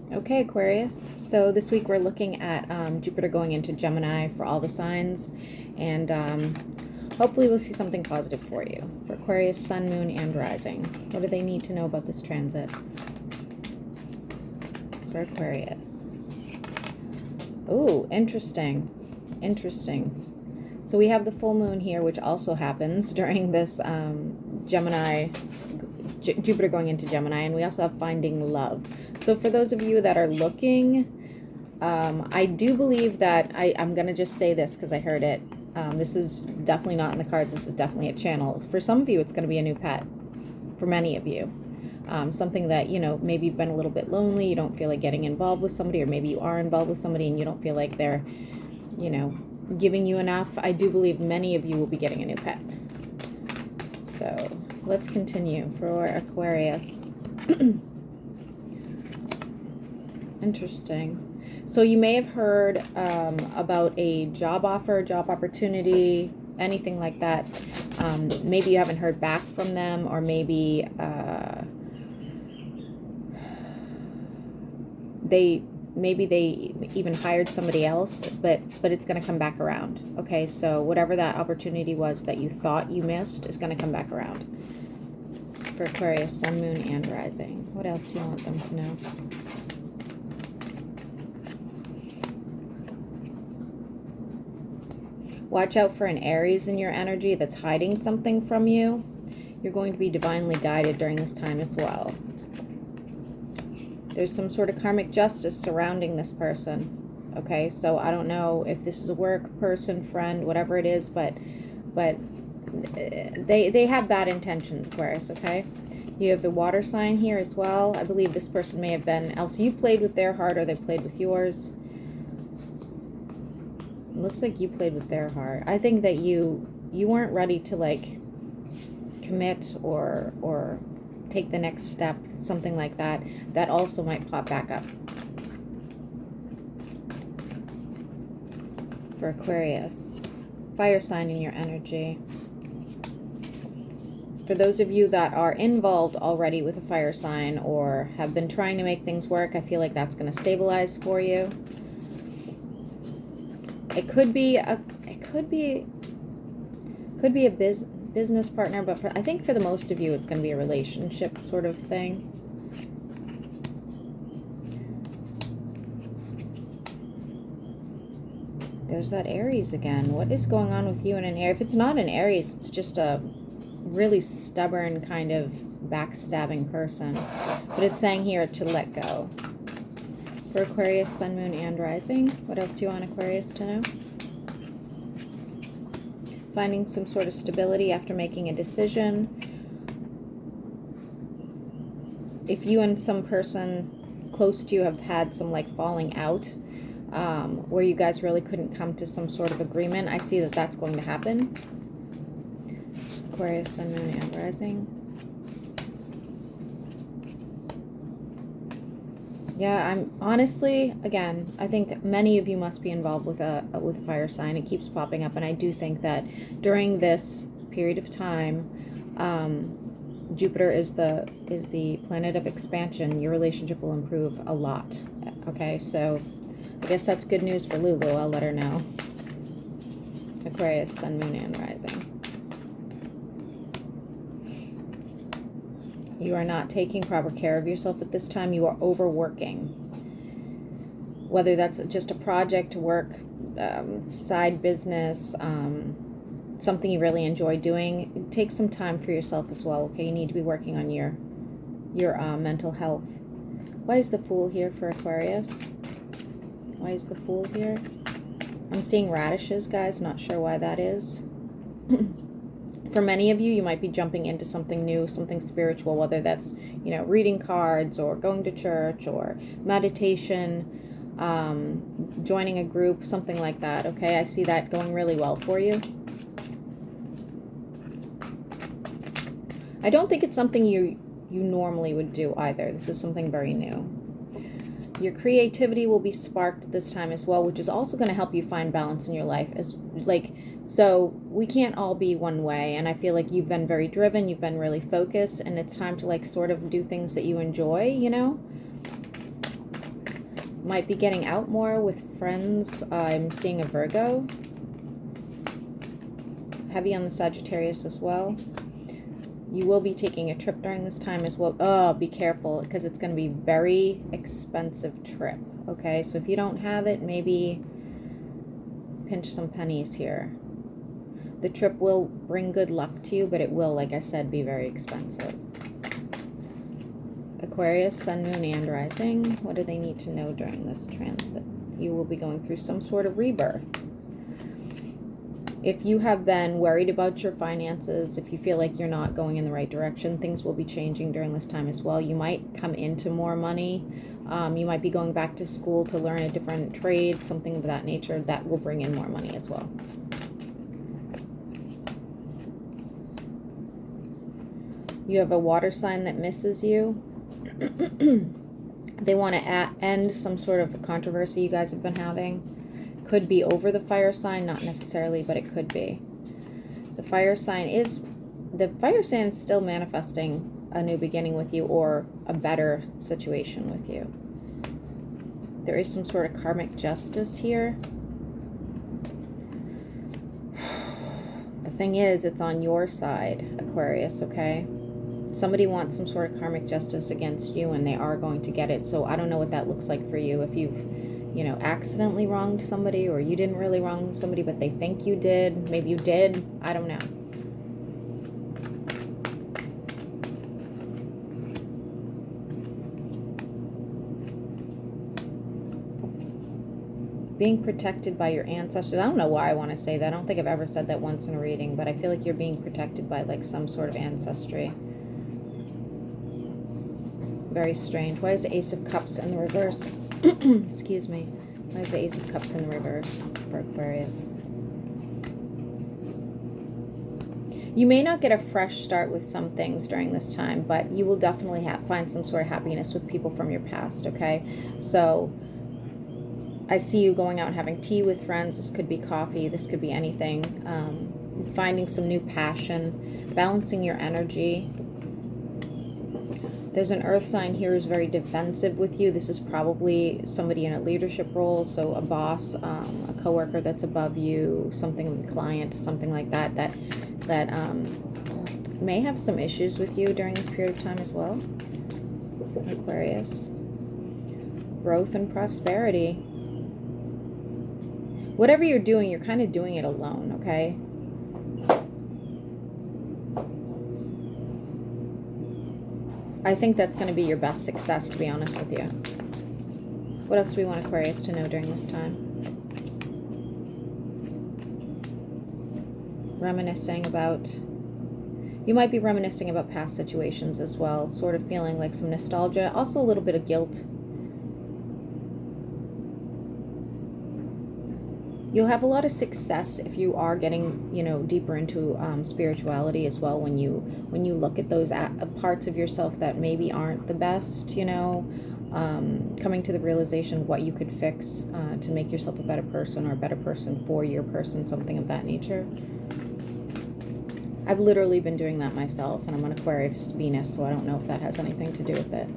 Okay, Aquarius. So this week we're looking at Jupiter going into Gemini for all the signs, and hopefully we'll see something positive for you. For Aquarius, Sun, Moon, and Rising. What do they need to know about this transit? For Aquarius. Oh, interesting. Interesting. So we have the full moon here, which also happens during this Jupiter going into Gemini, and we also have finding love. So for those of you that are looking, I do believe that I'm going to just say this because I heard it. This is definitely not in the cards. This is definitely a channel. For some of you, it's going to be a new pet. For many of you. Something that, maybe you've been a little bit lonely. You don't feel like getting involved with somebody, or maybe you are involved with somebody and you don't feel like they're, giving you enough. I do believe many of you will be getting a new pet. So let's continue for Aquarius. Interesting. So you may have heard about a job offer, job opportunity, anything like that. Maybe you haven't heard back from them, or maybe they even hired somebody else, but it's going to come back around. Okay, so whatever that opportunity was that you thought you missed is going to come back around. For Aquarius, Sun, Moon, and Rising. What else do you want them to know? Watch out for an Aries in your energy that's hiding something from you. You're going to be divinely guided during this time as well. There's some sort of karmic justice surrounding this person. Okay, so I don't know if this is a work person, friend, whatever it is, but they have bad intentions, Aquarius, okay? You have the water sign here as well. I believe this person may have been, else you played with their heart or they played with yours. It looks like you played with their heart. I think that you weren't ready to like commit or take the next step, something like that. That also might pop back up. For Aquarius, fire sign in your energy. For those of you that are involved already with a fire sign or have been trying to make things work, I feel like that's going to stabilize for you. It could be a business partner, but I think for the most of you, it's going to be a relationship sort of thing. There's that Aries again. What is going on with you and an Aries? If it's not an Aries, it's just a really stubborn kind of backstabbing person. But it's saying here to let go. For Aquarius, Sun, Moon, and Rising. What else do you want Aquarius to know? Finding some sort of stability after making a decision. If you and some person close to you have had some like falling out, where you guys really couldn't come to some sort of agreement, I see that that's going to happen. Aquarius, Sun, Moon, and Rising. Yeah, I'm honestly, again, I think many of you must be involved with a fire sign. It keeps popping up, and I do think that during this period of time, Jupiter is the planet of expansion. Your relationship will improve a lot. Okay, so I guess that's good news for Lulu. I'll let her know. Aquarius, Sun, Moon, and Rising. You are not taking proper care of yourself at this time. You are overworking. Whether that's just a project, work, side business, something you really enjoy doing, take some time for yourself as well, okay? You need to be working on your mental health. Why is the Fool here for Aquarius? Why is the Fool here? I'm seeing radishes, guys. Not sure why that is. For many of you, you might be jumping into something new, something spiritual, whether that's, reading cards or going to church or meditation, joining a group, something like that, okay? I see that going really well for you. I don't think it's something you normally would do either. This is something very new. Your creativity will be sparked this time as well, which is also going to help you find balance in your life. So we can't all be one way, and I feel like you've been very driven, you've been really focused, and it's time to sort of do things that you enjoy, might be getting out more with friends. I'm seeing a Virgo. Heavy on the Sagittarius as well. You will be taking a trip during this time as well. Oh, be careful, because it's going to be very expensive trip. Okay, so if you don't have it, maybe pinch some pennies here. The trip will bring good luck to you, but it will, like I said, be very expensive. Aquarius, Sun, Moon, and Rising. What do they need to know during this transit? You will be going through some sort of rebirth. If you have been worried about your finances, if you feel like you're not going in the right direction, things will be changing during this time as well. You might come into more money. You might be going back to school to learn a different trade, something of that nature. That will bring in more money as well. You have a water sign that misses you. They want to end some sort of controversy you guys have been having. Could be over the fire sign, not necessarily, but it could be. The fire sign is still manifesting a new beginning with you, or a better situation with you. There is some sort of karmic justice here. The thing is, it's on your side, Aquarius, okay? Somebody wants some sort of karmic justice against you, and they are going to get it. So I don't know what that looks like for you. If you've, you know, accidentally wronged somebody, or you didn't really wrong somebody, but they think you did. Maybe you did. I don't know. Being protected by your ancestors. I don't know why I want to say that. I don't think I've ever said that once in a reading, but I feel like you're being protected by like some sort of ancestry. Very strange. Why is the Ace of Cups in the reverse? Excuse me. Why is the Ace of Cups in the reverse for Aquarius? You may not get a fresh start with some things during this time, but you will definitely find some sort of happiness with people from your past, okay? So I see you going out and having tea with friends. This could be coffee. This could be anything. Finding some new passion. Balancing your energy. There's an earth sign here who's very defensive with you. This is probably somebody in a leadership role, so a boss, a coworker that's above you, something with a client, something like that, that may have some issues with you during this period of time as well. Aquarius. Growth and prosperity. Whatever you're doing, you're kind of doing it alone, okay? I think that's going to be your best success, to be honest with you. What else do we want Aquarius to know during this time? Reminiscing about... You might be reminiscing about past situations as well, sort of feeling like some nostalgia, also a little bit of guilt. You'll have a lot of success if you are getting, you know, deeper into spirituality as well. When you look at those parts of yourself that maybe aren't the best, you know, coming to the realization of what you could fix to make yourself a better person, or a better person for your person, something of that nature. I've literally been doing that myself, and I'm an Aquarius Venus, so I don't know if that has anything to do with it.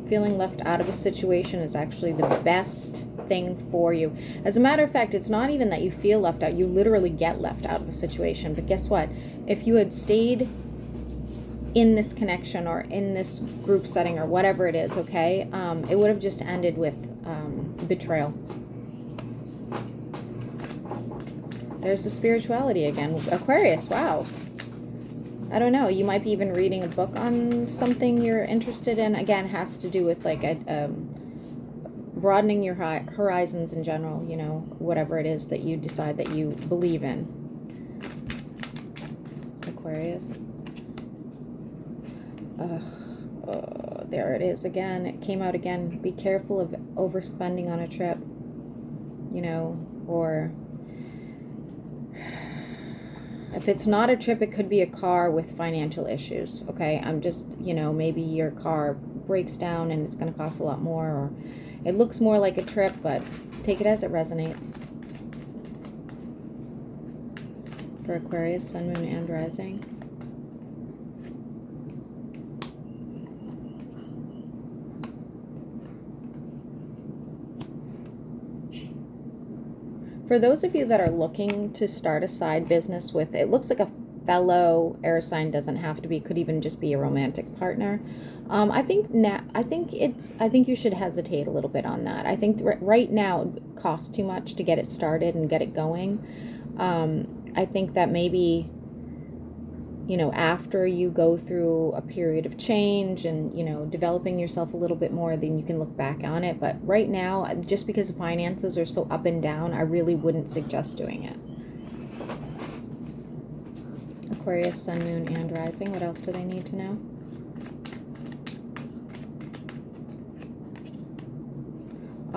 Feeling left out of a situation is actually the best thing for you. As a matter of fact, it's not even that you feel left out. You literally get left out of a situation. But guess what? If you had stayed in this connection, or in this group setting, or whatever it is, okay, it would have just ended with betrayal. There's the spirituality again. Aquarius, wow. I don't know, you might be even reading a book on something you're interested in. Again, has to do with like broadening your horizons in general, you know, whatever it is that you decide that you believe in. Aquarius. There it is again. It came out again. Be careful of overspending on a trip, you know, or... If it's not a trip, it could be a car with financial issues, okay? I'm just, you know, maybe your car breaks down and it's going to cost a lot more, or it looks more like a trip, but take it as it resonates. For Aquarius, Sun, Moon, and Rising. For those of you that are looking to start a side business with, it looks like a fellow air sign, doesn't have to be, could even just be a romantic partner. I think you should hesitate a little bit on that. I think right now it costs too much to get it started and get it going. I think that maybe, you know, after you go through a period of change and, you know, developing yourself a little bit more, then you can look back on it. But right now, just because finances are so up and down, I really wouldn't suggest doing it. Aquarius, Sun, Moon, and Rising. What else do they need to know?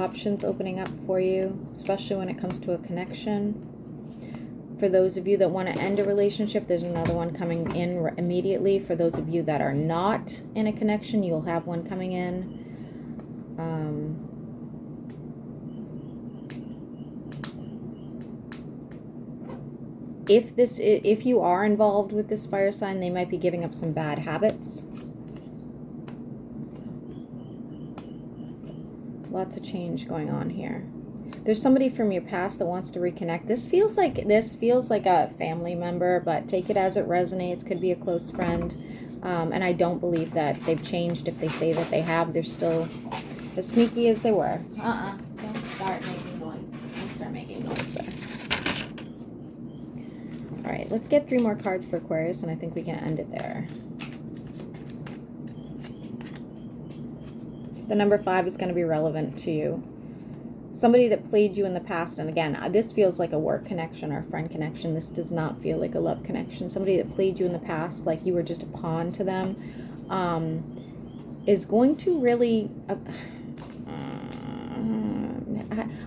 Options opening up for you, especially when it comes to a connection. For those of you that want to end a relationship, there's another one coming in immediately. For those of you that are not in a connection, you'll have one coming in. If you are involved with this fire sign, they might be giving up some bad habits. Lots of change going on here. There's somebody from your past that wants to reconnect. This feels like a family member, but take it as it resonates. Could be a close friend. And I don't believe that they've changed. If they say that they have, they're still as sneaky as they were. Don't start making noise. Don't start making noise, sir. All right, let's get 3 more cards for Aquarius, and I think we can end it there. The number 5 is going to be relevant to you. Somebody that played you in the past, and again, this feels like a work connection or a friend connection. This does not feel like a love connection. Somebody that played you in the past, like you were just a pawn to them, is going to really, I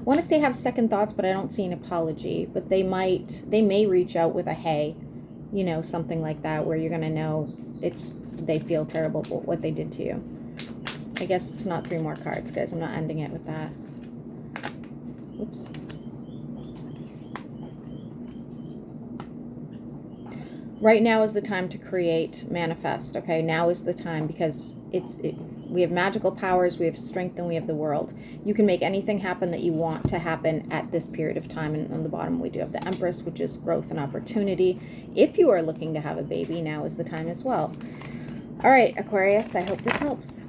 want to say have second thoughts, but I don't see an apology. But they may reach out with a hey, you know, something like that, where you're going to know they feel terrible for what they did to you. I guess it's not 3 more cards, guys. I'm not ending it with that. Oops. Right now is the time to create, manifest, okay? Now is the time, because we have magical powers, we have strength, and we have the world. You can make anything happen that you want to happen at this period of time. And on the bottom, we do have the Empress, which is growth and opportunity. If you are looking to have a baby, now is the time as well. All right, Aquarius, I hope this helps.